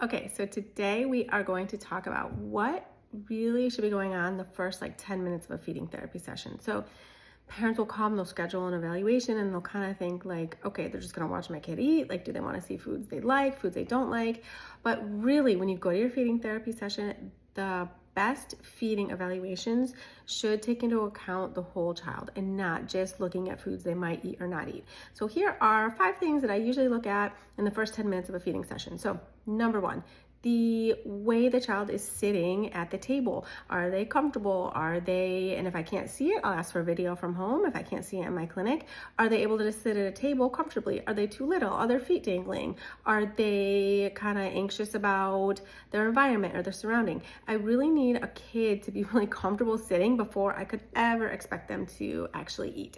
Okay, so today we are going to talk about what really should be going on the first 10 minutes of a feeding therapy session. So parents will come, they'll schedule an evaluation, and they'll kind of think okay, they're just gonna watch my kid eat. Do they want to see foods they like, foods they don't like? But really, when you go to your feeding therapy session, the best feeding evaluations should take into account the whole child and not just looking at foods they might eat or not eat. So here are 5 things that I usually look at in the first 10 minutes of a feeding session. So number 1, the way the child is sitting at the table. Are they comfortable? And if I can't see it, I'll ask for a video from home. If I can't see it in my clinic, are they able to just sit at a table comfortably? Are they too little? Are their feet dangling? Are they kind of anxious about their environment or their surrounding? I really need a kid to be really comfortable sitting before I could ever expect them to actually eat.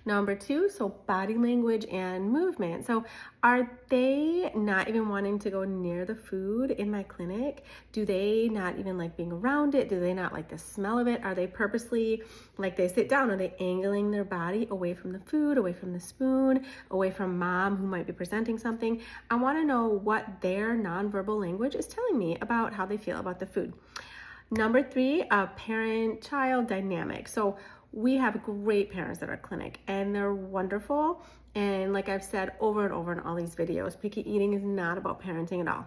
Number 2, so body language and movement. So are they not even wanting to go near the food in my clinic? Do they not even like being around it? Do they not like the smell of it? Are they purposely, they sit down, are they angling their body away from the food, away from the spoon, away from mom who might be presenting something? I want to know what their nonverbal language is telling me about how they feel about the food. Number 3, a parent-child dynamic. So we have great parents at our clinic and they're wonderful. And like I've said over and over in all these videos, picky eating is not about parenting at all.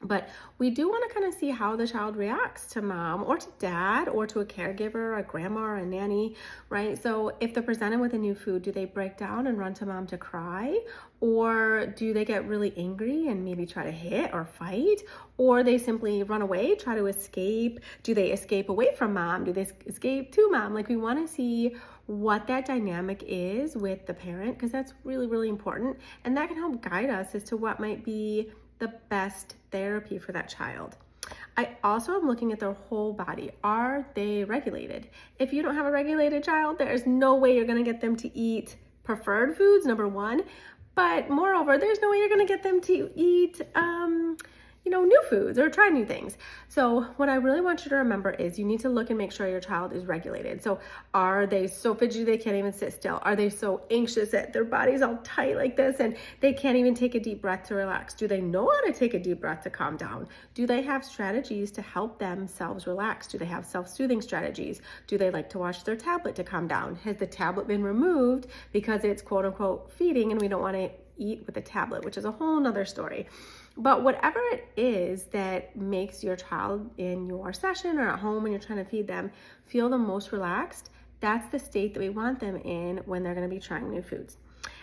But we do want to kind of see how the child reacts to mom or to dad or to a caregiver, a grandma or a nanny, right? So if they're presented with a new food, do they break down and run to mom to cry? Or do they get really angry and maybe try to hit or fight? Or they simply run away, try to escape? Do they escape away from mom? Do they escape to mom? We want to see what that dynamic is with the parent, because that's really, really important. And that can help guide us as to what might be the best therapy for that child. I also am looking at their whole body. Are they regulated? If you don't have a regulated child, there's no way you're going to get them to eat preferred foods, number 1. But moreover, there's no way you're going to get them to eat new foods or try new things. So what I really want you to remember is you need to look and make sure your child is regulated. So are they so fidgety they can't even sit still? Are they so anxious that their body's all tight like this and they can't even take a deep breath to relax? Do they know how to take a deep breath to calm down? Do they have strategies to help themselves relax? Do they have self-soothing strategies? Do they like to watch their tablet to calm down? Has the tablet been removed because it's quote unquote feeding and we don't want to eat with a tablet, which is a whole nother story. But whatever it is that makes your child in your session or at home when you're trying to feed them feel the most relaxed, that's the state that we want them in when they're going to be trying new foods.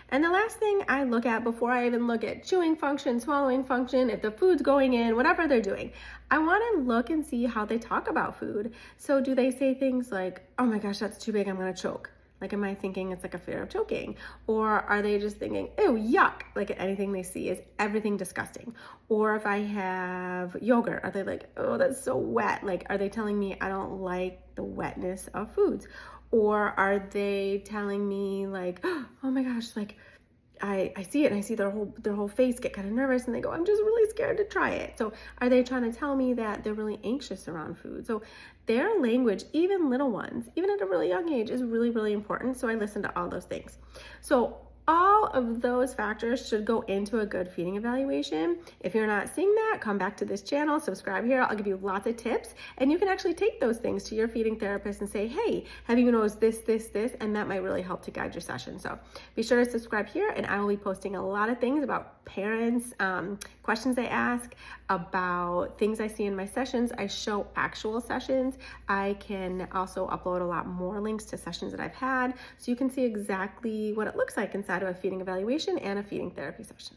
And the last thing I look at before I even look at chewing function, swallowing function, if the food's going in, whatever they're doing, I want to look and see how they talk about food. So do they say things like, oh my gosh, that's too big, I'm going to choke? Am I thinking it's a fear of choking? Or are they just thinking, ew, yuck? Anything they see is everything disgusting. Or if I have yogurt, are they like, oh, that's so wet? Are they telling me I don't like the wetness of foods? Or are they telling me oh my gosh, I see it and I see their whole face get kind of nervous and they go, I'm just really scared to try it. So are they trying to tell me that they're really anxious around food? So their language, even little ones, even at a really young age, is really, really important. So I listen to all those things. So all of those factors should go into a good feeding evaluation. If you're not seeing that, come back to this channel, subscribe here. I'll give you lots of tips and you can actually take those things to your feeding therapist and say, hey, have you noticed this, and that might really help to guide your session. So be sure to subscribe here and I will be posting a lot of things about parents, questions they ask, about things I see in my sessions. I show actual sessions. I can also upload a lot more links to sessions that I've had so you can see exactly what it looks like inside of a feeding evaluation and a feeding therapy session.